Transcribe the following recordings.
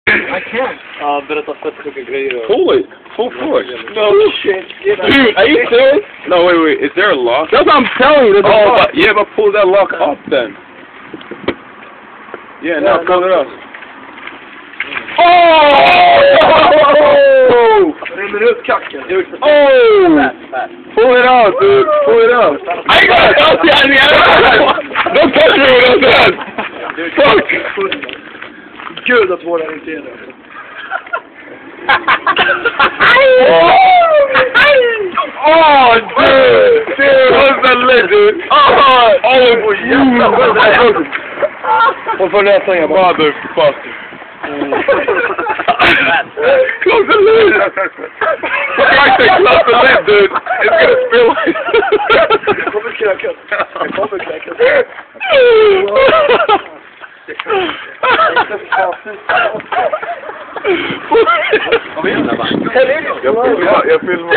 I can't. Berätta fett sjuka grejer. Pull it. Full force. No shit. Dude, are you serious? No, wait. Is there a lock? That's what I'm telling you. Oh, but, yeah, but pull that lock up then. Yeah, now pull it up. Oh! Rinner ut kacken. Oh! Pull it out, dude. Pull it out. I got it out there. Don't touch me with those hands. Fuck. Gud att våra inte är det. Oh, dude. What's that leg, dude? Oh, yeah. Vad får läsa jag bara? Motherfucker. Close the lid! For Christ's sake, close the lid, dude! It's gonna spill! Jag kommer kräkas. Jag filmar.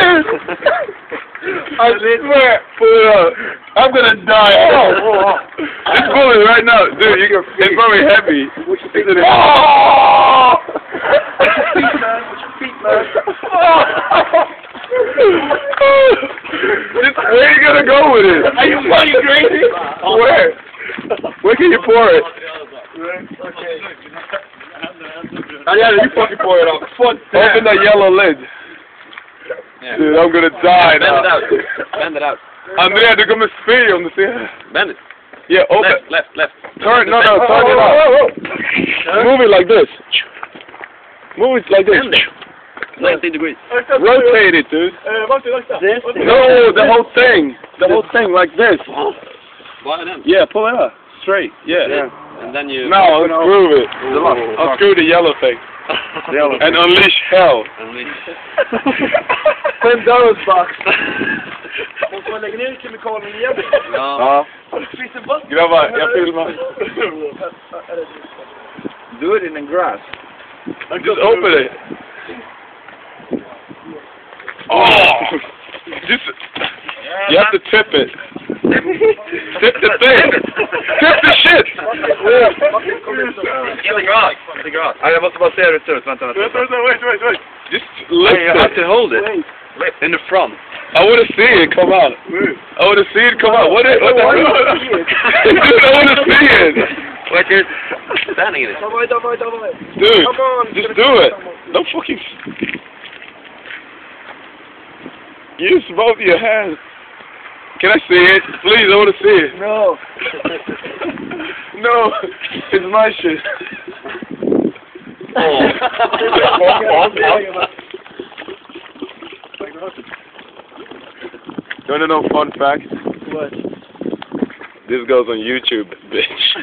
I swear, pull it up. I'm gonna die. Just pull it right now, dude. It's very heavy. Oh! Where are you gonna go with it? Are you fucking crazy? Where? Where can you pour it? Okay. Yeah, you fucking pour it out. Open that yellow lid. Yeah. Dude, I'm gonna die now. Bend it out. Andrea, du kommer spy om du ser. Bend it. Yeah, open. Left. Turn it out. Move it like this. Move it like this. 90 degrees. Rotate it, dude. No, the whole thing. The whole thing like this. Bara den. Yeah, pull it up. Straight. Yeah. And then you... Now, unscrew it. Unscrew the yellow thing. And unleash hell. Pandora's box. Måste man lägga ner kemikalien igen? Ja. Finns det vatten? Grabbar, jag filmar. Do it in the grass. Just open it. Oh! Just... You have to tip it. Tip the thing. Tip the shit. The grass. Jag måste bara se hur det ser ut. Vänta. Wait. Just lift You have it. to hold it. In the front. I want to see it come out. I want to see it come out. What the hell? Dude, I want to see it. Like you're standing in it. Давай. Dude, Come on, just do it. Don't fucking... Use both your hands. Can I see it? Please, I want to see it. No. No, it's my shit. You want to know fun fact? What? This goes on YouTube, bitch.